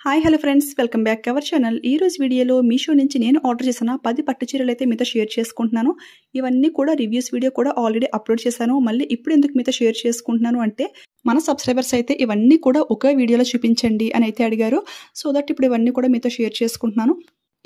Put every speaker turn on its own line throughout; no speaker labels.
Hi hello friends, welcome back to our channel. ఈ రోజు వీడియోలో మీషో నుంచి నేను ఆర్డర్ చేసిన 10 పట్టు చీరలు అయితే మీతో షేర్ చేసుకుంటున్నాను. ఇవన్నీ కూడా రివ్యూస్ వీడియో కూడా ఆల్రెడీ అప్లోడ్ చేశాను. మళ్ళీ ఇప్పుడు ఎందుకు మీతో షేర్ చేసుకుంటున్నాను అంటే, మన సబ్స్క్రైబర్స్ అయితే ఇవన్నీ కూడా ఒకే వీడియోలో చూపించండి అని అయితే అడిగారు. సో దట్ ఇప్పుడు ఇవన్నీ కూడా మీతో షేర్ చేసుకుంటున్నాను.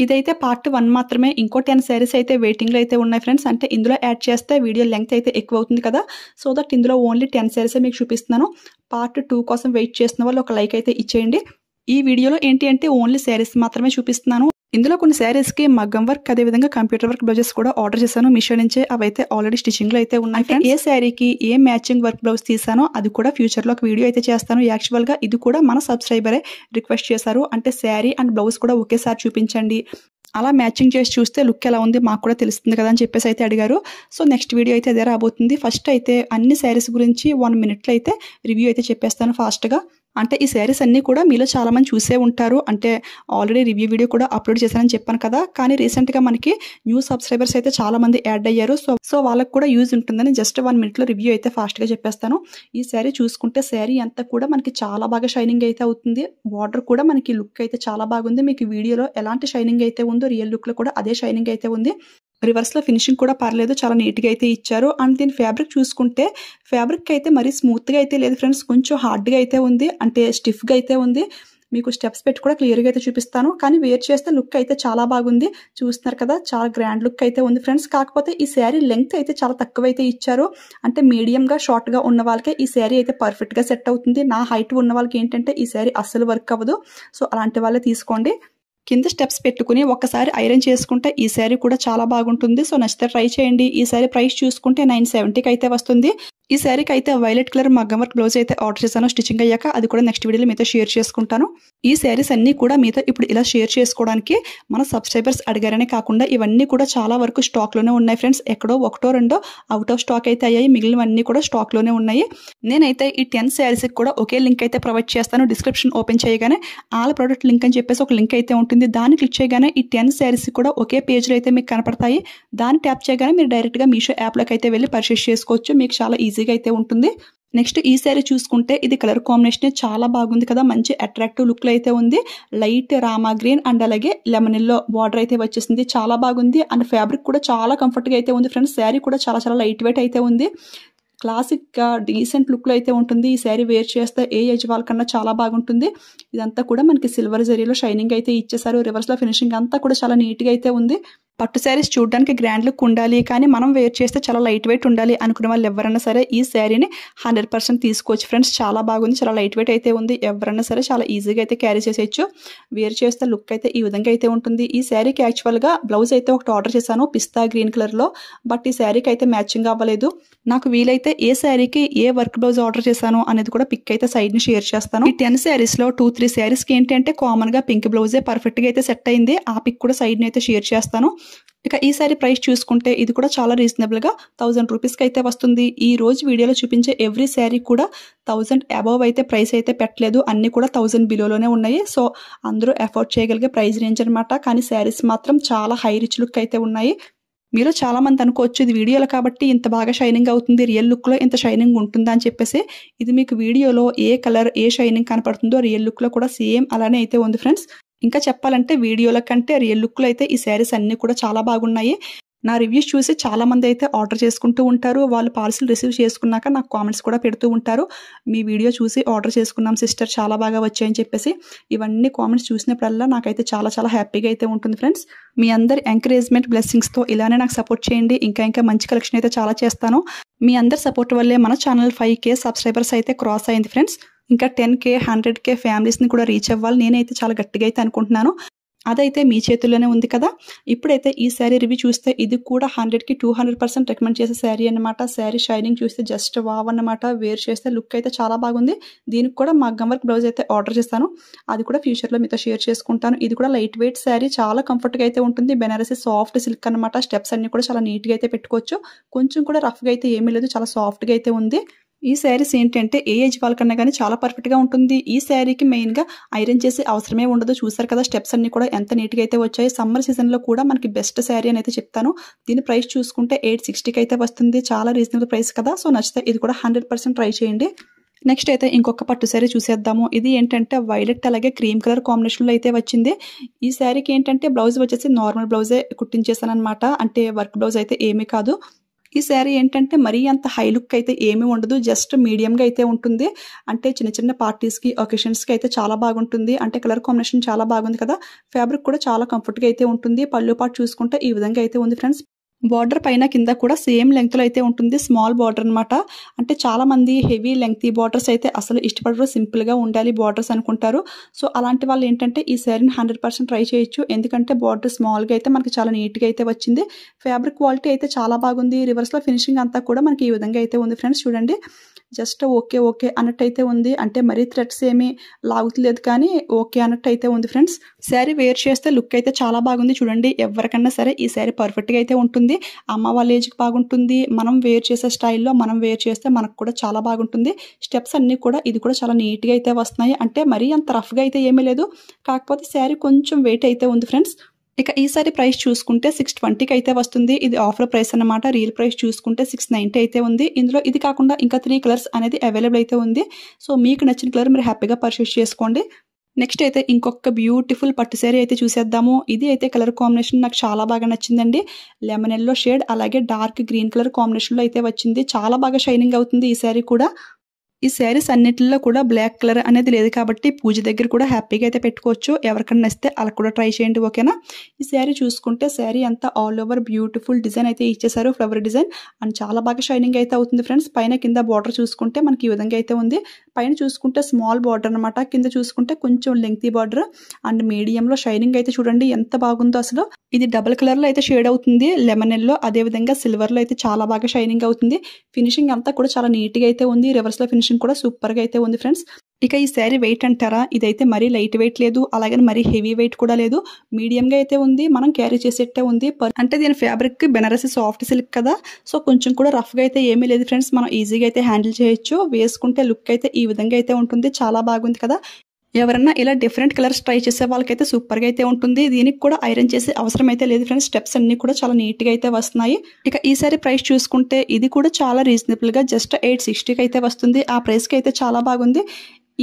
ఇదైతే పార్ట్ 1 మాత్రమే. ఇంకో 10 శారీస్ అయితే వెయిటింగ్లో అయితే ఉన్నాయి ఫ్రెండ్స్. అంటే ఇందులో యాడ్ చేస్తే వీడియో లెంగ్త్ అయితే ఎక్కువ అవుతుంది కదా. సో దట్ ఇందులో ఓన్లీ 10 శారీసే మీకు చూపిస్తున్నాను. పార్ట్ 2 కోసం వెయిట్ చేస్తున్న వాళ్ళు ఒక లైక్ అయితే ఇచ్చేయండి. ఈ వీడియోలో ఏంటి అంటే ఓన్లీ శారీస్ మాత్రమే చూపిస్తున్నాను. ఇందులో కొన్ని శారీస్కి మగ్గం వర్క్, అదేవిధంగా కంప్యూటర్ వర్క్ బ్లౌజెస్ కూడా ఆర్డర్ చేశాను మీషో నుంచే. అవైతే ఆల్రెడీ స్టిచ్చింగ్లో అయితే ఉన్నాయి. ఏ శారీకి ఏ మ్యాచింగ్ వర్క్ బ్లౌజ్ తీసానో అది కూడా ఫ్యూచర్లో ఒక వీడియో అయితే చేస్తాను. యాక్చువల్గా ఇది కూడా మన సబ్స్క్రైబరే రిక్వెస్ట్ చేశారు. అంటే శారీ అండ్ బ్లౌజ్ కూడా ఒకేసారి చూపించండి, అలా మ్యాచింగ్ చేసి చూస్తే లుక్ ఎలా ఉంది మాకు కూడా తెలుస్తుంది కదా అని చెప్పేసి అయితే అడిగారు. సో నెక్స్ట్ వీడియో అయితే అదే రాబోతుంది. ఫస్ట్ అయితే అన్ని శారీస్ గురించి 1 minute అయితే రివ్యూ అయితే చెప్పేస్తాను ఫాస్ట్గా. అంటే ఈ శారీస్ అన్నీ కూడా మీలో చాలా మంది చూసే ఉంటారు. అంటే ఆల్రెడీ రివ్యూ వీడియో కూడా అప్లోడ్ చేశానని చెప్పాను కదా. కానీ రీసెంట్గా మనకి న్యూ సబ్స్క్రైబర్స్ అయితే చాలా మంది యాడ్ అయ్యారు. సో వాళ్ళకి కూడా యూజ్ ఉంటుందని జస్ట్ 1 minute రివ్యూ అయితే ఫాస్ట్గా చెప్పేస్తాను. ఈ శారీ చూసుకుంటే శారీ అంతా కూడా మనకి చాలా బాగా షైనింగ్ అయితే అవుతుంది. బార్డర్ కూడా మనకి లుక్ అయితే చాలా బాగుంది. మీకు వీడియోలో ఎలాంటి షైనింగ్ అయితే ఉందో రియల్ లుక్లో కూడా అదే షైనింగ్ అయితే ఉంది. రివర్స్లో ఫినిషింగ్ కూడా పర్లేదు, చాలా నీట్గా అయితే ఇచ్చారు. అండ్ దీని ఫ్యాబ్రిక్ చూసుకుంటే ఫ్యాబ్రిక్ అయితే మరీ స్మూత్గా అయితే లేదు ఫ్రెండ్స్, కొంచెం హార్డ్గా అయితే ఉంది. అంటే స్టిఫ్గా అయితే ఉంది. మీకు స్టెప్స్ పెట్టి కూడా క్లియర్గా అయితే చూపిస్తాను. కానీ వేర్ చేస్తే లుక్ అయితే చాలా బాగుంది. చూస్తున్నారు కదా, చాలా గ్రాండ్ లుక్ అయితే ఉంది ఫ్రెండ్స్. కాకపోతే ఈ శారీ లెంగ్త్ అయితే చాలా తక్కువ అయితే ఇచ్చారు. అంటే మీడియంగా షార్ట్గా ఉన్న వాళ్ళకే ఈ శారీ అయితే పర్ఫెక్ట్గా సెట్ అవుతుంది. నా హైట్ ఉన్న వాళ్ళకి ఏంటంటే ఈ శారీ అస్సలు వర్క్ అవ్వదు. సో అలాంటి వాళ్ళే తీసుకోండి. కింద స్టెప్స్ పెట్టుకుని ఒక్కసారి ఐరన్ చేసుకుంటే ఈ శారీ కూడా చాలా బాగుంటుంది. సో నచ్చితే ట్రై చేయండి. ఈ శారీ ప్రైస్ చూసుకుంటే 970కి అయితే వస్తుంది. ఈ శారీకి అయితే వైలెట్ కలర్ మగ్గం వర్క్ బ్లౌజ్ అయితే ఆర్డర్ చేశాను స్టిచ్చింగ్ అయ్యాక. అది కూడా నెక్స్ట్ వీడియోలో మీతో షేర్ చేసుకుంటాను. ఈ శారీస్ అన్నీ కూడా మీతో ఇప్పుడు ఇలా షేర్ చేసుకోవడానికి మన సబ్స్క్రైబర్స్ అడిగారనే కాకుండా ఇవన్నీ కూడా చాలా వరకు స్టాక్లోనే ఉన్నాయి ఫ్రెండ్స్. ఎక్కడో ఒకటో రెండో అవుట్ ఆఫ్ స్టాక్ అయితే అయ్యాయి, మిగిలినవన్నీ కూడా స్టాక్లోనే ఉన్నాయి. నేనైతే ఈ 10 శారీస్కి కూడా ఒకే లింక్ అయితే ప్రొవైడ్ చేస్తాను. డిస్క్రిప్షన్ ఓపెన్ చేయగానే ఆల్ ప్రోడక్ట్ లింక్ అని చెప్పేసి ఒక లింక్ అయితే ఉంటుంది. దాన్ని క్లిక్ చేయగానే ఈ 10 శారీస్ కూడా ఒకే పేజ్లో అయితే మీకు కనపడతాయి. దాన్ని ట్యాప్ చేయగానే మీరు డైరెక్ట్గా మీషో యాప్లోకి అయితే వెళ్ళి పర్చేస్ చేసుకోవచ్చు. మీకు చాలా ఈజీగా అయితే ఉంటుంది. నెక్స్ట్ ఈ శారీ చూసుకుంటే ఇది కలర్ కాంబినేషన్ చాలా బాగుంది కదా, మంచి అట్రాక్టివ్ లుక్లో అయితే ఉంది. లైట్ రామా గ్రీన్ అండ్ అలాగే లెమన్ ఎల్లో బార్డర్ అయితే వచ్చేసింది, చాలా బాగుంది. అండ్ ఫ్యాబ్రిక్ కూడా చాలా కంఫర్ట్గా అయితే ఉంది ఫ్రెండ్స్. శారీ కూడా చాలా చాలా లైట్ వెయిట్ అయితే ఉంది. క్లాసిక్గా డీసెంట్ లుక్లో అయితే ఉంటుంది. ఈ శారీ వేర్ చేస్తే ఏ ఏజ్ వాళ్ళకన్నా చాలా బాగుంటుంది. ఇదంతా కూడా మనకి సిల్వర్ జరీలో షైనింగ్ అయితే ఇచ్చేసారు. రివర్స్లో ఫినిషింగ్ అంతా కూడా చాలా నీట్గా అయితే ఉంది. పట్టు శారీస్ చూడడానికి గ్రాండ్ లుక్ ఉండాలి, కానీ మనం వేర్ చేస్తే చాలా లైట్ వెయిట్ ఉండాలి అనుకునే వాళ్ళు ఎవరైనా సరే ఈ శారీని 100% తీసుకోవచ్చు ఫ్రెండ్స్. చాలా బాగుంది, చాలా లైట్ వెయిట్ అయితే ఉంది. ఎవరైనా సరే చాలా ఈజీగా అయితే క్యారీ చేసేయచ్చు. వేర్ చేస్తే లుక్ అయితే ఈ విధంగా అయితే ఉంటుంది. ఈ శారీకి యాక్చువల్గా బ్లౌజ్ అయితే ఒకటి ఆర్డర్ చేశాను పిస్తా గ్రీన్ కలర్లో. బట్ ఈ శారీకి అయితే మ్యాచింగ్ అవ్వలేదు. నాకు వీలైతే ఏ శారీకి ఏ వర్క్ బ్లౌజ్ ఆర్డర్ చేశాను అనేది కూడా పిక్ అయితే సైడ్ని షేర్ చేస్తాను. ఈ 10 శారీస్లో 2-3 శారీస్కి ఏంటంటే కామన్గా పింక్ బ్లౌజే పర్ఫెక్ట్గా అయితే సెట్ అయింది. ఆ పిక్ కూడా సైడ్ని అయితే షేర్ చేస్తాను. ఇక ఈ శారీ ప్రైస్ చూసుకుంటే ఇది కూడా చాలా రీజనబుల్గా 1000 రూపీస్కి అయితే వస్తుంది. ఈ రోజు వీడియోలో చూపించే ఎవ్రీ శారీ కూడా 1000 అబవ్ అయితే ప్రైస్ అయితే పెట్టలేదు. అన్ని కూడా 1000 బిలోలోనే ఉన్నాయి. సో అందరూ అఫోర్డ్ చేయగలిగే ప్రైస్ రేంజ్ అనమాట. కానీ శారీస్ మాత్రం చాలా హై రిచ్ లుక్ అయితే ఉన్నాయి. మీరు చాలా మంది అనుకోవచ్చు ఇది వీడియోలో కాబట్టి ఇంత బాగా షైనింగ్ అవుతుంది, రియల్ లుక్లో ఇంత షైనింగ్ ఉంటుందా అని చెప్పేసి. ఇది మీకు వీడియోలో ఏ కలర్ ఏ షైనింగ్ కనపడుతుందో రియల్ లుక్లో కూడా సేమ్ అలానే అయితే ఉంది ఫ్రెండ్స్. ఇంకా చెప్పాలంటే వీడియోల కంటే రియల్ లుక్లో అయితే ఈ శారీస్ అన్నీ కూడా చాలా బాగున్నాయి. నా రివ్యూస్ చూసి చాలా మంది అయితే ఆర్డర్ చేసుకుంటూ ఉంటారు. వాళ్ళు పార్సిల్ రిసీవ్ చేసుకున్నాక నాకు కామెంట్స్ కూడా పెడుతూ ఉంటారు. మీ వీడియో చూసి ఆర్డర్ చేసుకున్నాం సిస్టర్, చాలా బాగా వచ్చాయని చెప్పేసి. ఇవన్నీ కామెంట్స్ చూసినప్పుడల్లా నాకైతే చాలా చాలా హ్యాపీగా అయితే ఉంటుంది ఫ్రెండ్స్. మీ అందరి ఎంకరేజ్మెంట్ బ్లెస్సింగ్స్తో ఇలానే నాకు సపోర్ట్ చేయండి. ఇంకా మంచి కలెక్షన్ అయితే చాలా చేస్తాను. మీ అందరి సపోర్ట్ వల్లే మన ఛానల్ 5K సబ్స్క్రైబర్స్ అయితే క్రాస్ అయింది ఫ్రెండ్స్. ఇంకా 10K 100K ఫ్యామిలీస్ని కూడా రీచ్ అవ్వాలి నేనైతే చాలా గట్టిగా అయితే అనుకుంటున్నాను. అదైతే మీ చేతుల్లోనే ఉంది కదా. ఇప్పుడైతే ఈ శారీ రివ్యూ చూస్తే ఇది కూడా 100కి 200% రికమెండ్ చేసే శారీ అనమాట. శారీ షైనింగ్ చూస్తే జస్ట్ వావ్ అన్నమాట. వేర్ చేస్తే లుక్ అయితే చాలా బాగుంది. దీనికి కూడా మగ్గం వర్క్ బ్లౌజ్ అయితే ఆర్డర్ చేస్తాను. అది కూడా ఫ్యూచర్లో మీతో షేర్ చేసుకుంటాను. ఇది కూడా లైట్ వెయిట్ శారీ, చాలా కంఫర్ట్గా అయితే ఉంటుంది. బెనారసీ సాఫ్ట్ సిల్క్ అనమాట. స్టెప్స్ అన్ని కూడా చాలా నీట్గా అయితే పెట్టుకోవచ్చు. కొంచెం కూడా రఫ్గా అయితే ఏమీ లేదు, చాలా సాఫ్ట్గా అయితే ఉంది. ఈ శారీస్ ఏంటంటే ఏ ఏజ్ వాళ్ళకన్నా కానీ చాలా పర్ఫెక్ట్గా ఉంటుంది. ఈ శారీకి మెయిన్గా ఐరన్ చేసే అవసరమే ఉండదు. చూసారు కదా స్టెప్స్ అన్ని కూడా ఎంత నీట్గా అయితే వచ్చాయి. సమ్మర్ సీజన్లో కూడా మనకి బెస్ట్ శారీ అని అయితే చెప్తాను. దీని ప్రైస్ చూసుకుంటే 860కి అయితే వస్తుంది. చాలా రీజనబుల్ ప్రైస్ కదా. సో నచ్చితే ఇది కూడా 100% ట్రై చేయండి. నెక్స్ట్ అయితే ఇంకొక పట్టు శారీ చూసేద్దాము. ఇది ఏంటంటే వైలెట్ అలాగే క్రీమ్ కలర్ కాంబినేషన్లో అయితే వచ్చింది. ఈ శారీకి ఏంటంటే బ్లౌజ్ వచ్చేసి నార్మల్ బ్లౌజే కుట్టించేసాను అనమాట. అంటే వర్క్ బ్లౌజ్ అయితే ఏమీ కాదు. ఈ శారీ ఏంటంటే మరీ అంత హై లుక్ అయితే ఏమీ ఉండదు, జస్ట్ మీడియంగా అయితే ఉంటుంది. అంటే చిన్న చిన్న పార్టీస్కి ఒకేషన్స్కి అయితే చాలా బాగుంటుంది. అంటే కలర్ కాంబినేషన్ చాలా బాగుంది కదా, ఫ్యాబ్రిక్ కూడా చాలా కంఫర్ట్గా అయితే ఉంటుంది. పళ్ళు పాటు చూసుకుంటే ఈ విధంగా అయితే ఉంది ఫ్రెండ్స్. బార్డర్ పైన కింద కూడా సేమ్ లెంగ్త్లో అయితే ఉంటుంది, స్మాల్ బార్డర్ అనమాట. అంటే చాలా మంది హెవీ లెంగ్తీ బార్డర్స్ అయితే అసలు ఇష్టపడరు, సింపుల్గా ఉండాలి బార్డర్స్ అనుకుంటారు. సో అలాంటి వాళ్ళు ఏంటంటే ఈ శారీని 100% ట్రై చేయొచ్చు. ఎందుకంటే బార్డర్ స్మాల్గా అయితే మనకి చాలా నీట్గా అయితే వచ్చింది. ఫ్యాబ్రిక్ క్వాలిటీ అయితే చాలా బాగుంది. రివర్స్లో ఫినిషింగ్ అంతా కూడా మనకి ఈ విధంగా అయితే ఉంది ఫ్రెండ్స్. చూడండి, జస్ట్ ఓకే ఓకే అన్నట్టు అయితే ఉంది. అంటే మరీ థ్రెడ్స్ ఏమీ లాగుతలేదు కానీ ఓకే అన్నట్టు అయితే ఉంది ఫ్రెండ్స్. శారీ వేర్ చేస్తే లుక్ అయితే చాలా బాగుంది. చూడండి, ఎవరికన్నా సరే ఈ శారీ పర్ఫెక్ట్గా అయితే ఉంటుంది. అమ్మ వాళ్ళ ఏజ్కి బాగుంటుంది. మనం వేర్ చేసే స్టైల్లో మనం వేర్ చేస్తే మనకు కూడా చాలా బాగుంటుంది. స్టెప్స్ అన్నీ కూడా ఇది కూడా చాలా నీట్గా అయితే వస్తున్నాయి. అంటే మరీ అంత రఫ్గా అయితే ఏమీ లేదు, కాకపోతే శారీ కొంచెం వెయిట్ అయితే ఉంది ఫ్రెండ్స్. ఇక ఈ సారీ ప్రైస్ చూసుకుంటే 620కి అయితే వస్తుంది. ఇది ఆఫర్ ప్రైస్ అన్నమాట. రియల్ ప్రైస్ చూసుకుంటే 690 అయితే ఉంది. ఇందులో ఇది కాకుండా ఇంకా 3 కలర్స్ అనేది అవైలబుల్ అయితే ఉంది. సో మీకు నచ్చిన కలర్ మీరు హ్యాపీగా పర్చేస్ చేసుకోండి. నెక్స్ట్ అయితే ఇంకొక బ్యూటిఫుల్ పట్టు శారీ అయితే చూసేద్దాము. ఇది అయితే కలర్ కాంబినేషన్ నాకు చాలా బాగా నచ్చిందండి. లెమన్ ఎల్లో షేడ్ అలాగే డార్క్ గ్రీన్ కలర్ కాంబినేషన్లో అయితే వచ్చింది. చాలా బాగా షైనింగ్ అవుతుంది ఈ శారీ కూడా. ఈ శారీస్ అన్నిటిలో కూడా బ్లాక్ కలర్ అనేది లేదు కాబట్టి పూజ దగ్గర కూడా హ్యాపీగా అయితే పెట్టుకోవచ్చు. ఎవరికన్నా నచ్చితే అలా కూడా ట్రై చేయండి, ఓకేనా. ఈ శారీ చూసుకుంటే శారీ అంతా ఆల్ ఓవర్ బ్యూటిఫుల్ డిజైన్ అయితే ఇచ్చేసారు, ఫ్లవర్ డిజైన్. అండ్ చాలా బాగా షైనింగ్ అయితే అవుతుంది ఫ్రెండ్స్. పైన కింద బార్డర్ చూసుకుంటే మనకి ఈ విధంగా అయితే ఉంది. పైన చూసుకుంటే స్మాల్ బార్డర్ అనమాట, కింద చూసుకుంటే కొంచెం లెంగ్తీ బార్డర్. అండ్ మీడియంలో షైనింగ్ అయితే చూడండి ఎంత బాగుందో అసలు. ఇది డబుల్ కలర్లో అయితే షేడ్ అవుతుంది, లెమన్ ఎల్లో, అదేవిధంగా సిల్వర్లో అయితే చాలా బాగా షైనింగ్ అవుతుంది. ఫినిషింగ్ అంతా కూడా చాలా నీట్గా అయితే ఉంది. రివర్స్లో ఫినిషింగ్ కూడా సూపర్గా అయితే ఉంది ఫ్రెండ్స్. ఇక ఈ శారీ వెయిట్ అంటారా, ఇదైతే మరీ లైట్ వెయిట్ లేదు, అలాగే మరీ హెవీ వెయిట్ కూడా లేదు, మీడియంగా అయితే ఉంది. మనం క్యారీ చేసేట్టే ఉంది. అంటే దీని ఫ్యాబ్రిక్ బెనారసి సాఫ్ట్ సిల్క్ కదా, సో కొంచెం కూడా రఫ్గా అయితే ఏమీ లేదు ఫ్రెండ్స్. మనం ఈజీగా అయితే హ్యాండిల్ చేయొచ్చు. వేసుకుంటే లుక్ అయితే ఈ విధంగా అయితే ఉంటుంది. చాలా బాగుంది కదా. ఎవరన్నా ఇలా డిఫరెంట్ కలర్స్ ట్రై చేసే వాళ్ళకైతే సూపర్గా అయితే ఉంటుంది. దీనికి కూడా ఐరన్ చేసే అవసరం అయితే లేదు ఫ్రెండ్స్. స్టెప్స్ అన్ని కూడా చాలా నీట్గా అయితే వస్తున్నాయి. ఇక ఈ సారీ ప్రైస్ చూసుకుంటే ఇది కూడా చాలా రీజనబుల్గా జస్ట్ 860కి అయితే వస్తుంది. ఆ ప్రైస్కి అయితే చాలా బాగుంది.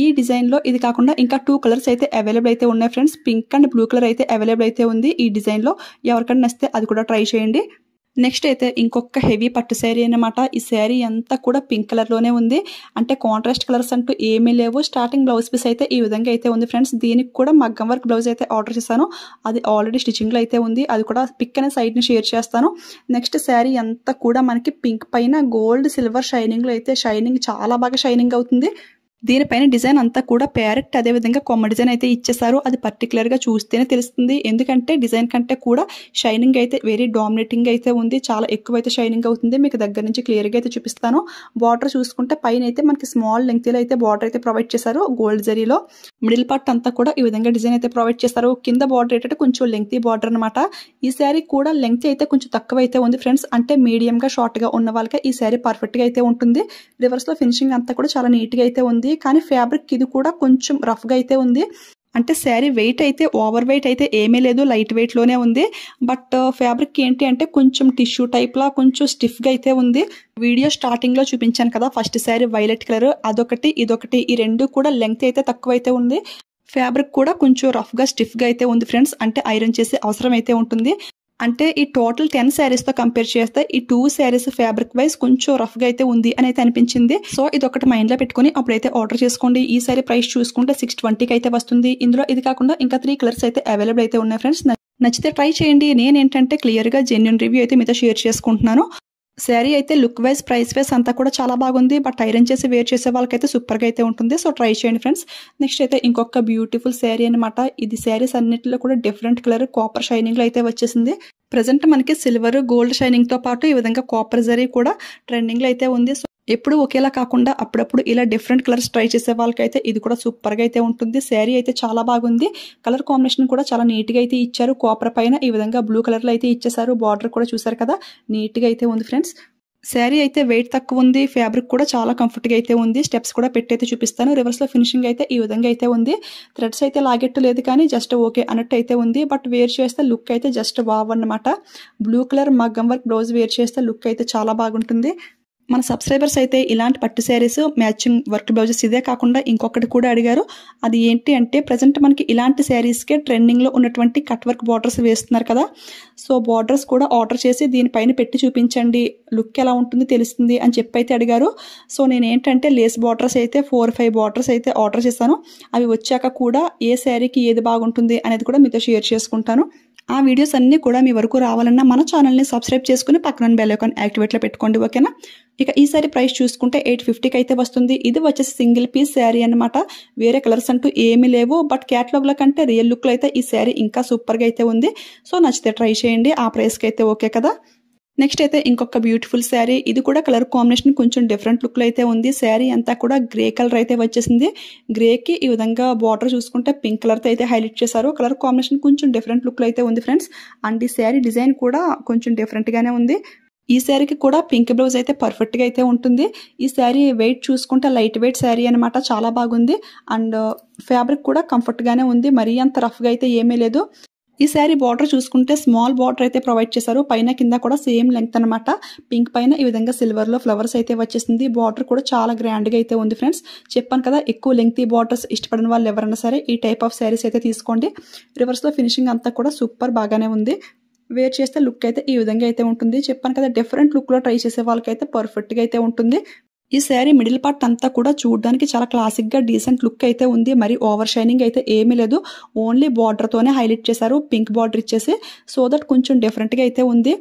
ఈ డిజైన్లో ఇది కాకుండా ఇంకా 2 కలర్స్ అయితే అవైలబుల్ అయితే ఉన్నాయి friends. Pink and blue colour అయితే అవైలబుల్ అయితే ఉంది ఈ డిజైన్లో. ఎవరికైనా నచ్చితే అది కూడా ట్రై చేయండి. నెక్స్ట్ అయితే ఇంకొక హెవీ పట్టు శారీ అన్నమాట. ఈ శారీ అంతా కూడా పింక్ కలర్లోనే ఉంది. అంటే కాంట్రాస్ట్ కలర్స్ అంటూ ఏమీ లేవు. స్టార్టింగ్ బ్లౌజ్ పీస్ అయితే ఈ విధంగా అయితే ఉంది ఫ్రెండ్స్. దీనికి కూడా మగ్గం వర్క్ బ్లౌజ్ అయితే ఆర్డర్ చేశాను. అది ఆల్రెడీ స్టిచ్చింగ్లో అయితే ఉంది. అది కూడా పిక్ అనే సైడ్ని షేర్ చేస్తాను. నెక్స్ట్ శారీ అంతా కూడా మనకి పింక్ పైన గోల్డ్ సిల్వర్ షైనింగ్లో అయితే షైనింగ్ చాలా బాగా షైనింగ్ అవుతుంది. దీనిపైన డిజైన్ అంతా కూడా ప్యారెట్ అదేవిధంగా కొమ్మ డిజైన్ అయితే ఇచ్చేసారు. అది పర్టికులర్గా చూస్తేనే తెలుస్తుంది. ఎందుకంటే డిజైన్ కంటే కూడా షైనింగ్ అయితే వెరీ డామినేటింగ్ అయితే ఉంది. చాలా ఎక్కువ అయితే షైనింగ్ అవుతుంది. మీకు దగ్గర నుంచి క్లియర్గా అయితే చూపిస్తాను. బార్డర్ చూసుకుంటే పైన అయితే మనకి స్మాల్ లెంగ్త్లో అయితే బార్డర్ అయితే ప్రొవైడ్ చేశారు గోల్డ్ జరీలో. మిడిల్ పార్ట్ అంతా కూడా ఈ విధంగా డిజైన్ అయితే ప్రొవైడ్ చేస్తారు. కింద బార్డర్ ఏంటంటే కొంచెం లెంగ్తీ బార్డర్ అనమాట. ఈ శారీ కూడా లెంగ్త్ అయితే కొంచెం తక్కువ అయితే ఉంది ఫ్రెండ్స్. అంటే మీడియంగా షార్ట్గా ఉన్న వాళ్ళకి ఈ శారీ పర్ఫెక్ట్గా అయితే ఉంటుంది. రివర్స్లో ఫినిషింగ్ అంతా కూడా చాలా నీట్గా అయితే ఉంది. కానీ ఫ్యాబ్రిక్ ఇది కూడా కొంచెం రఫ్గా అయితే ఉంది. అంటే శారీ వెయిట్ అయితే ఓవర్ వెయిట్ అయితే ఏమీ లేదు, లైట్ వెయిట్లోనే ఉంది. బట్ ఫ్యాబ్రిక్ ఏంటి అంటే కొంచెం టిష్యూ టైప్లా కొంచెం స్టిఫ్గా అయితే ఉంది. వీడియో స్టార్టింగ్లో చూపించాను కదా ఫస్ట్ శారీ వైలెట్ కలర్, అదొకటి ఇదొకటి, ఈ రెండు కూడా లెంగ్త్ అయితే తక్కువ అయితే ఉంది. ఫ్యాబ్రిక్ కూడా కొంచెం రఫ్గా స్టిఫ్గా అయితే ఉంది ఫ్రెండ్స్. అంటే ఐరన్ చేసే అవసరం అయితే ఉంటుంది. అంటే ఈ టోటల్ 10 శారీస్తో కంపేర్ చేస్తే ఈ 2 శారీస్ ఫ్యాబ్రిక్ వైజ్ కొంచెం రఫ్గా అయితే ఉంది అని అయితే అనిపించింది. సో ఇది ఒకటి మైండ్లో పెట్టుకుని అప్పుడైతే ఆర్డర్ చేసుకోండి. ఈ శారీ ప్రైస్ చూసుకుంటే 620కి అయితే వస్తుంది. ఇందులో ఇది కాకుండా ఇంకా 3 కలర్స్ అయితే అవైలబుల్ అయితే ఉన్నాయి ఫ్రెండ్స్. నచ్చితే ట్రై చేయండి. నేనేంటంటే క్లియర్గా జెన్యూన్ రివ్యూ అయితే మీతో షేర్ చేసుకుంటున్నాను. శారీ అయితే లుక్ వైజ్ ప్రైస్ వైజ్ అంతా కూడా చాలా బాగుంది. బట్ ఐరన్ చేసి వేర్ చేసే వాళ్ళకైతే సూపర్గా అయితే ఉంటుంది. సో ట్రై చేయండి ఫ్రెండ్స్. నెక్స్ట్ అయితే ఇంకొక బ్యూటిఫుల్ శారీ అనమాట. ఇది శారీస్ అన్నింటిలో కూడా డిఫరెంట్ కలర్ కాపర్ షైనింగ్లో అయితే వచ్చేసింది. ప్రజెంట్ మనకి సిల్వర్ గోల్డ్ షైనింగ్తో పాటు ఈ విధంగా కాపర్ జరీ కూడా ట్రెండింగ్లో అయితే ఉంది. సో ఎప్పుడు ఒకేలా కాకుండా అప్పుడప్పుడు ఇలా డిఫరెంట్ కలర్స్ ట్రై చేసే వాళ్ళకైతే ఇది కూడా సూపర్గా అయితే ఉంటుంది. శారీ అయితే చాలా బాగుంది. కలర్ కాంబినేషన్ కూడా చాలా నీట్గా అయితే ఇచ్చారు. కాపర్ పైన ఈ విధంగా బ్లూ కలర్లో అయితే ఇచ్చేసారు. బార్డర్ కూడా చూసారు కదా, నీట్గా అయితే ఉంది ఫ్రెండ్స్. శారీ అయితే వెయిట్ తక్కువ ఉంది. ఫ్యాబ్రిక్ కూడా చాలా కంఫర్ట్గా అయితే ఉంది. స్టెప్స్ కూడా పెట్టయితే చూపిస్తాను. రివర్స్లో ఫినిషింగ్ అయితే ఈ విధంగా అయితే ఉంది. థ్రెడ్స్ అయితే లాగెట్టు లేదు కానీ జస్ట్ ఓకే అన్నట్టు అయితే ఉంది. బట్ వేర్ చేస్తే లుక్ అయితే జస్ట్ వావ్ అన్నమాట. బ్లూ కలర్ మగ్గం వర్క్ బ్లౌజ్ వేర్ చేస్తే లుక్ అయితే చాలా బాగుంటుంది. మన సబ్స్క్రైబర్స్ అయితే ఇలాంటి పట్టు శారీస్ మ్యాచింగ్ వర్క్ బ్లౌజెస్ ఇదే కాకుండా ఇంకొకటి కూడా అడిగారు. అది ఏంటి అంటే ప్రజెంట్ మనకి ఇలాంటి శారీస్కే ట్రెండింగ్లో ఉన్నటువంటి కట్ వర్క్ బార్డర్స్ వేస్తున్నారు కదా. సో బార్డర్స్ కూడా ఆర్డర్ చేసి దీనిపైన పెట్టి చూపించండి, లుక్ ఎలా ఉంటుంది తెలుస్తుంది అని చెప్పి అయితే అడిగారు. సో నేను ఏంటంటే లేస్ బార్డర్స్ అయితే 4-5 బార్డర్స్ అయితే ఆర్డర్ చేశాను. అవి వచ్చాక కూడా ఏ శారీకి ఏది బాగుంటుంది అనేది కూడా మీతో షేర్ చేసుకుంటాను. ఆ వీడియోస్ అన్నీ కూడా మీ వరకు రావాలన్నా మన ఛానల్ని సబ్స్క్రైబ్ చేసుకుని పక్కన బెల్ ఐకాన్ యాక్టివేట్లో పెట్టుకోండి, ఓకేనా. ఇక ఈ సారీ ప్రైస్ చూసుకుంటే 850కి అయితే వస్తుంది. ఇది వచ్చేసి సింగిల్ పీస్ శారీ అనమాట. వేరే కలర్స్ అంటూ ఏమీ లేవు. బట్ క్యాటలాగ్ల కంటే రియల్ లుక్లో అయితే ఈ శారీ ఇంకా సూపర్గా అయితే ఉంది. సో నచ్చితే ట్రై చేయండి, ఆ ప్రైస్కి అయితే ఓకే కదా. నెక్స్ట్ అయితే ఇంకొక బ్యూటిఫుల్ శారీ. ఇది కూడా కలర్ కాంబినేషన్ కొంచెం డిఫరెంట్ లుక్లో అయితే ఉంది. శారీ అంతా కూడా గ్రే కలర్ అయితే వచ్చేసింది. గ్రేకి ఈ విధంగా బార్డర్ చూసుకుంటే పింక్ కలర్తో అయితే హైలైట్ చేశారు. కలర్ కాంబినేషన్ కొంచెం డిఫరెంట్ లుక్లో అయితే ఉంది ఫ్రెండ్స్. అండ్ ఈ శారీ డిజైన్ కూడా కొంచెం డిఫరెంట్గానే ఉంది. ఈ శారీకి కూడా పింక్ బ్లౌజ్ అయితే పర్ఫెక్ట్గా అయితే ఉంటుంది. ఈ శారీ వెయిట్ చూసుకుంటే లైట్ వెయిట్ శారీ అనమాట, చాలా బాగుంది. అండ్ ఫ్యాబ్రిక్ కూడా కంఫర్ట్గానే ఉంది, మరీ అంత రఫ్గా అయితే ఏమీ లేదు. ఈ శారీ బార్డర్ చూసుకుంటే స్మాల్ బార్డర్ అయితే ప్రొవైడ్ చేశారు. పైన కింద కూడా సేమ్ లెంగ్త్ అనమాట. పింక్ పైన ఈ విధంగా సిల్వర్లో ఫ్లవర్స్ అయితే వచ్చేసింది. బార్డర్ కూడా చాలా గ్రాండ్గా అయితే ఉంది ఫ్రెండ్స్. చెప్పాను కదా, ఎక్కువ లెంగ్తీ బార్డర్స్ ఇష్టపడిన వాళ్ళు ఎవరైనా సరే ఈ టైప్ ఆఫ్ శారీస్ అయితే తీసుకోండి. రివర్స్లో ఫినిషింగ్ అంతా కూడా సూపర్ బాగానే ఉంది. వేర్ చేస్తే లుక్ అయితే ఈ విధంగా అయితే ఉంటుంది. చెప్పాను కదా, డిఫరెంట్ లుక్లో ట్రై చేసే వాళ్ళకైతే పర్ఫెక్ట్గా అయితే ఉంటుంది. ఈ శారీ మిడిల్ పార్ట్ అంతా కూడా చూడడానికి చాలా క్లాసిక్గా డీసెంట్ లుక్ అయితే ఉంది. మరి ఓవర్ షైనింగ్ అయితే ఏమీ లేదు. ఓన్లీ బార్డర్తోనే హైలైట్ చేశారు, పింక్ బార్డర్ ఇచ్చేసి. సో దట్ కొంచెం డిఫరెంట్గా అయితే ఉంది.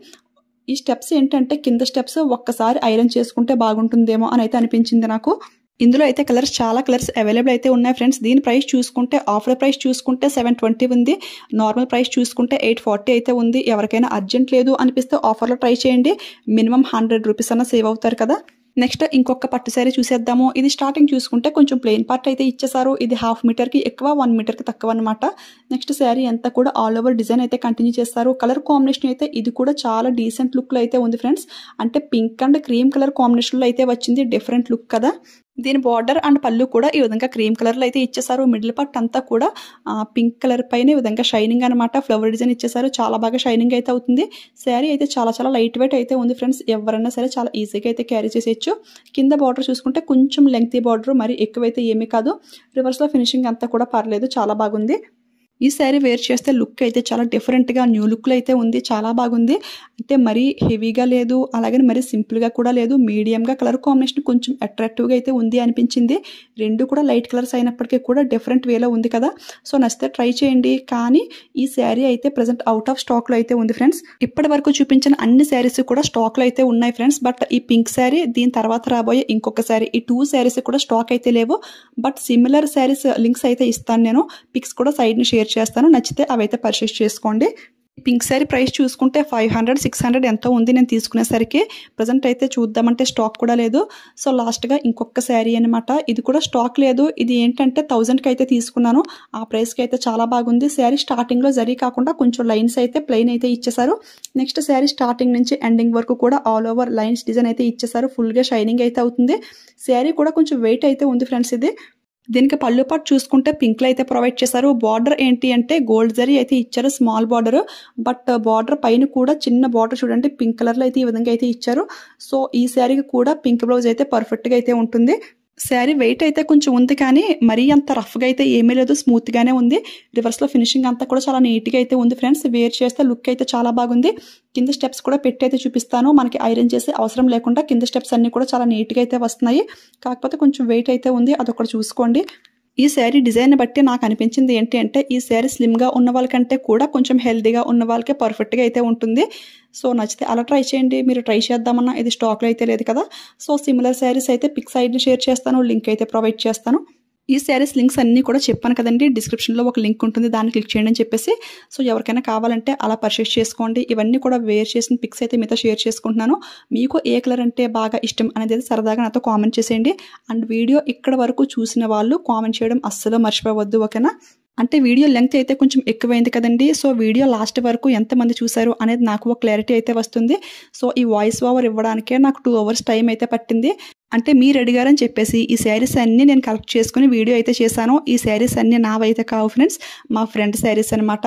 ఈ స్టెప్స్ ఏంటంటే కింద స్టెప్స్ ఒక్కసారి ఐరన్ చేసుకుంటే బాగుంటుందేమో అని అయితే అనిపించింది నాకు. ఇందులో అయితే చాలా కలర్స్ అవైలబుల్ అయితే ఉన్నాయి ఫ్రెండ్స్. దీని ప్రైస్ చూసుకుంటే ఆఫర్ ప్రైస్ చూసుకుంటే 720 ఉంది. నార్మల్ ప్రైస్ చూసుకుంటే 840 అయితే ఉంది. ఎవరికైనా అర్జెంట్ లేదు అనిపిస్తే ఆఫర్లో ట్రై చేయండి. మినిమం 100 రూపీస్ అన్న సేవ్ అవుతారు కదా. నెక్స్ట్ ఇంకొక పట్టు శారీ చూసేద్దాము. ఇది స్టార్టింగ్ చూసుకుంటే కొంచెం ప్లెయిన్ పార్ట్ అయితే ఇచ్చేసారు. ఇది 1/2 మీటర్కి ఎక్కువ, 1 మీటర్కి తక్కువ అనమాట. నెక్స్ట్ శారీ అంతా కూడా ఆల్ ఓవర్ డిజైన్ అయితే కంటిన్యూ చేస్తారు. కలర్ కాంబినేషన్ అయితే ఇది కూడా చాలా డీసెంట్ లుక్లో అయితే ఉంది ఫ్రెండ్స్. అంటే పింక్ అండ్ క్రీమ్ కలర్ కాంబినేషన్లో అయితే వచ్చింది. డిఫరెంట్ లుక్ కదా. దీని బార్డర్ అండ్ పళ్ళు కూడా ఈ విధంగా క్రీమ్ కలర్లో అయితే ఇచ్చేసారు. మిడిల్ పార్ట్ అంతా కూడా పింక్ కలర్ పైన ఈ విధంగా షైనింగ్ అనమాట. ఫ్లవర్ డిజైన్ ఇచ్చేసారు. చాలా బాగా షైనింగ్ అయితే అవుతుంది. శారీ అయితే చాలా లైట్ వెయిట్ అయితే ఉంది ఫ్రెండ్స్. ఎవరైనా సరే చాలా ఈజీగా అయితే క్యారీ చేసేయచ్చు. కింద బార్డర్ చూసుకుంటే కొంచెం లెంగ్తీ బార్డర్, మరి ఎక్కువైతే ఏమీ కాదు. రివర్స్లో ఫినిషింగ్ అంతా కూడా పర్లేదు, చాలా బాగుంది. ఈ శారీ వేర్ చేస్తే లుక్ అయితే చాలా డిఫరెంట్గా న్యూ లుక్లో అయితే ఉంది. చాలా బాగుంది. అంటే మరీ హెవీగా లేదు, అలాగే మరీ సింపుల్గా కూడా లేదు. మీడియంగా కలర్ కాంబినేషన్ కొంచెం అట్రాక్టివ్గా అయితే ఉంది అనిపించింది. రెండు కూడా లైట్ కలర్స్ అయినప్పటికీ కూడా డిఫరెంట్ వేలో ఉంది కదా. సో నచ్చితే ట్రై చేయండి. కానీ ఈ శారీ అయితే ప్రజెంట్ అవుట్ ఆఫ్ స్టాక్లో అయితే ఉంది ఫ్రెండ్స్. ఇప్పటి వరకు చూపించిన అన్ని శారీస్ కూడా స్టాక్లో అయితే ఉన్నాయి ఫ్రెండ్స్. బట్ ఈ పింక్ శారీ, దీని తర్వాత రాబోయే ఇంకొక శారీ, ఈ 2 శారీస్ కూడా స్టాక్ అయితే లేవు. బట్ సిమిలర్ శారీస్ లింక్స్ అయితే ఇస్తాను నేను. పిక్స్ కూడా సైడ్ని షేర్ చేస్తాను. నచ్చితే అవైతే పర్చేస్ చేసుకోండి. పింక్ శారీ ప్రైస్ చూసుకుంటే 500-600 ఎంతో ఉంది నేను తీసుకునేసరికి. ప్రజెంట్ అయితే చూద్దామంటే స్టాక్ కూడా లేదు. సో లాస్ట్గా ఇంకొక శారీ అనమాట. ఇది కూడా స్టాక్ లేదు. ఇది ఏంటంటే 1000కి అయితే తీసుకున్నాను. ఆ ప్రైస్కి అయితే చాలా బాగుంది. శారీ స్టార్టింగ్లో జరీ కాకుండా కొంచెం లైన్స్ అయితే ప్లెయిన్ అయితే ఇచ్చేసారు. నెక్స్ట్ శారీ స్టార్టింగ్ నుంచి ఎండింగ్ వరకు కూడా ఆల్ ఓవర్ లైన్స్ డిజైన్ అయితే ఇచ్చేసారు. ఫుల్గా షైనింగ్ అయితే అవుతుంది. శారీ కూడా కొంచెం వెయిట్ అయితే ఉంది ఫ్రెండ్స్. ఇది దీనికి పళ్ళు పాటు చూసుకుంటే పింక్లో అయితే ప్రొవైడ్ చేశారు. బార్డర్ ఏంటి అంటే గోల్డ్ జరీ అయితే ఇచ్చారు, స్మాల్ బార్డర్. బట్ బార్డర్ పైన కూడా చిన్న బార్డర్ చూడండి, పింక్ కలర్లో అయితే ఈ విధంగా అయితే ఇచ్చారు. సో ఈ శారీకి కూడా పింక్ బ్లౌజ్ అయితే పర్ఫెక్ట్గా అయితే ఉంటుంది. శారీ వెయిట్ అయితే కొంచెం ఉంది, కానీ మరీ అంత రఫ్గా అయితే ఏమీ లేదు, స్మూత్గానే ఉంది. రివర్స్లో ఫినిషింగ్ అంతా కూడా చాలా నీట్గా అయితే ఉంది ఫ్రెండ్స్. వేర్ చేస్తే లుక్ అయితే చాలా బాగుంది. కింద స్టెప్స్ కూడా పెట్టి అయితే చూపిస్తాను. మనకి ఐరన్ చేసే అవసరం లేకుండా కింద స్టెప్స్ అన్నీ కూడా చాలా నీట్గా అయితే వస్తున్నాయి. కాకపోతే కొంచెం వెయిట్ అయితే ఉంది, అదొకటి చూసుకోండి. ఈ శారీ డిజైన్ బట్టి నాకు అనిపించింది ఏంటి అంటే ఈ శారీ స్లిమ్గా ఉన్న వాళ్ళకంటే కూడా కొంచెం హెల్తీగా ఉన్న వాళ్ళకే పర్ఫెక్ట్గా అయితే ఉంటుంది. సో నచ్చితే అలా ట్రై చేయండి. మీరు ట్రై చేద్దామన్నా ఇది స్టాక్లో అయితే లేదు కదా. సో సిమిలర్ శారీస్ అయితే పిక్ సైడ్ని షేర్ చేస్తాను, లింక్ అయితే ప్రొవైడ్ చేస్తాను. ఈ శారీస్ లింక్స్ అన్నీ కూడా చెప్పాను కదండి, డిస్క్రిప్షన్లో ఒక లింక్ ఉంటుంది, దాన్ని క్లిక్ చేయండి అని చెప్పేసి. సో ఎవరికైనా కావాలంటే అలా పర్చేస్ చేసుకోండి. ఇవన్నీ కూడా వేర్ చేసిన పిక్స్ అయితే మీతో షేర్ చేసుకుంటున్నాను. మీకు ఏ కలర్ అంటే బాగా ఇష్టం అనేది సరదాగా నాతో కామెంట్ చేసేయండి. అండ్ వీడియో ఇక్కడ వరకు చూసిన వాళ్ళు కామెంట్ చేయడం అస్సలు మర్చిపోవద్దు, ఓకేనా. అంటే వీడియో లెంగ్త్ అయితే కొంచెం ఎక్కువైంది కదండి. సో వీడియో లాస్ట్ వరకు ఎంతమంది చూసారు అనేది నాకు ఒక క్లారిటీ అయితే వస్తుంది. సో ఈ వాయిస్ ఓవర్ ఇవ్వడానికే నాకు 2 hours టైం అయితే పట్టింది. అంటే మీరు అడిగారని చెప్పేసి ఈ శారీస్ అన్నీ నేను కలెక్ట్ చేసుకుని వీడియో అయితే చేశాను. ఈ శారీస్ అన్నీ నావైతే కావు ఫ్రెండ్స్, మా ఫ్రెండ్ శారీస్ అనమాట.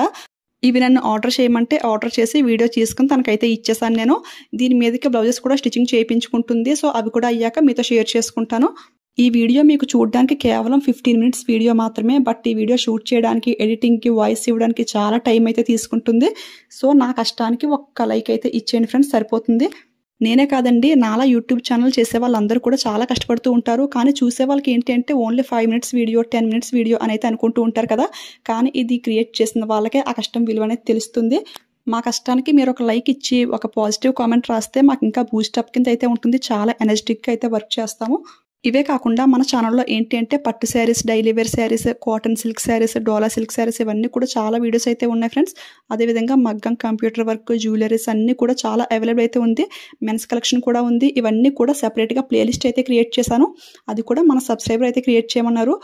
ఇవి నన్ను ఆర్డర్ చేయమంటే ఆర్డర్ చేసి వీడియో తీసుకుని తనకైతే ఇచ్చేసాను నేను. దీని మీదకి బ్లౌజెస్ కూడా స్టిచ్చింగ్ చేయించుకుంటుంది. సో అవి కూడా అయ్యాక మీతో షేర్ చేసుకుంటాను. ఈ వీడియో మీకు చూడడానికి కేవలం 15 మినిట్స్ వీడియో మాత్రమే. బట్ ఈ వీడియో షూట్ చేయడానికి, ఎడిటింగ్కి, వాయిస్ ఇవ్వడానికి చాలా టైం అయితే తీసుకుంటుంది. సో నా కష్టానికి ఒక్క లైక్ అయితే ఇచ్చేయండి ఫ్రెండ్స్, సరిపోతుంది. నేనే కాదండి, నాలా యూట్యూబ్ ఛానల్ చేసే వాళ్ళందరూ కూడా చాలా కష్టపడుతూ ఉంటారు. కానీ చూసే వాళ్ళకి ఏంటి అంటే only 5 minutes video, 10 minutes video అని అయితే అనుకుంటూ ఉంటారు కదా. కానీ ఇది క్రియేట్ చేసిన వాళ్ళకే ఆ కష్టం విలువ అనేది తెలుస్తుంది. మా కష్టానికి మీరు ఒక లైక్ ఇచ్చి ఒక పాజిటివ్ కామెంట్ రాస్తే మాకు ఇంకా బూస్టప్ కింద అయితే ఉంటుంది. చాలా ఎనర్జెటిక్గా అయితే వర్క్ చేస్తాము. ఇవే కాకుండా మన ఛానల్లో ఏంటి అంటే పట్టు sarees, daily wear sarees, cotton silk sarees, Dola silk sarees ఇవన్నీ కూడా చాలా వీడియోస్ అయితే ఉన్నాయి ఫ్రెండ్స్. అదేవిధంగా మగ్గం, కంప్యూటర్ వర్క్, జ్యువెలరీస్ అన్నీ కూడా చాలా అవైలబుల్ అయితే ఉంది. మెన్స్ కలెక్షన్ కూడా ఉంది. ఇవన్నీ కూడా సెపరేట్గా ప్లేలిస్ట్ అయితే క్రియేట్ చేశాను. అది కూడా మన సబ్స్క్రైబర్ అయితే క్రియేట్ చేయమన్నారు.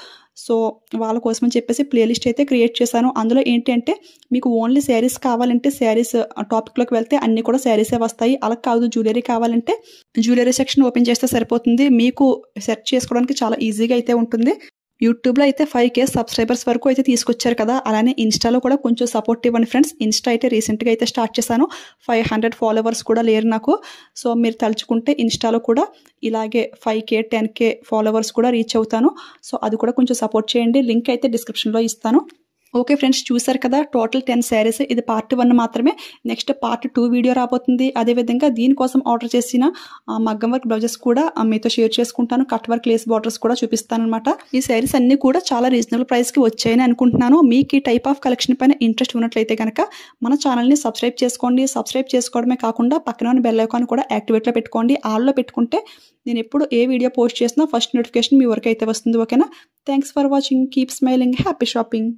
సో వాళ్ళ కోసం అని చెప్పేసి ప్లేలిస్ట్ అయితే క్రియేట్ చేశాను. అందులో ఏంటి అంటే మీకు ఓన్లీ శారీస్ కావాలంటే శారీస్ టాపిక్లోకి వెళ్తే అన్నీ కూడా శారీసే వస్తాయి. అలా కాదు, జ్యువెలరీ కావాలంటే జ్యువెలరీ సెక్షన్ ఓపెన్ చేస్తే సరిపోతుంది. మీకు సెర్చ్ చేసుకోవడానికి చాలా ఈజీగా అయితే ఉంటుంది. యూట్యూబ్లో అయితే 5K సబ్స్క్రైబర్స్ వరకు అయితే తీసుకొచ్చారు కదా. అలానే ఇన్స్టాలో కూడా కొంచెం సపోర్ట్ ఇవ్వండి ఫ్రెండ్స్. ఇన్స్టా అయితే రీసెంట్గా అయితే స్టార్ట్ చేశాను. 500 ఫాలోవర్స్ కూడా లేరు నాకు. సో మీరు తలుచుకుంటే ఇన్స్టాలో కూడా ఇలాగే 5K 10K ఫాలోవర్స్ కూడా రీచ్ అవుతాను. సో అది కూడా కొంచెం సపోర్ట్ చేయండి. లింక్ అయితే డిస్క్రిప్షన్లో ఇస్తాను. ఓకే ఫ్రెండ్స్, చూసారు కదా టోటల్ 10 శారీస్. ఇది పార్ట్ 1 మాత్రమే. నెక్స్ట్ పార్ట్ 2 వీడియో రాబోతుంది. అదేవిధంగా దీనికోసం ఆర్డర్ చేసిన మగ్గం వర్క్ బ్లౌజెస్ కూడా మీతో షేర్ చేసుకుంటాను. కట్ వర్క్, లేస్ బార్డర్స్ కూడా చూపిస్తాను అనమాట. ఈ శారీస్ అన్ని కూడా చాలా రీజనబుల్ ప్రైస్కి వచ్చాయని అనుకుంటున్నాను. మీకు ఈ టైప్ ఆఫ్ కలెక్షన్ పైన ఇంట్రెస్ట్ ఉన్నట్లయితే కనుక మన ఛానల్ని సబ్స్క్రైబ్ చేసుకోండి. సబ్స్క్రైబ్ చేసుకోవడమే కాకుండా పక్కన ఉన్న బెల్ ఐకాన్ కూడా యాక్టివేట్లో పెట్టుకోండి. ఆల్లో పెట్టుకుంటే నేను ఎప్పుడు ఏ వీడియో పోస్ట్ చేసినా ఫస్ట్ నోటిఫికేషన్ మీ వరకు అయితే వస్తుంది. ఓకేనా? Thanks for watching. Keep smiling. Happy shopping.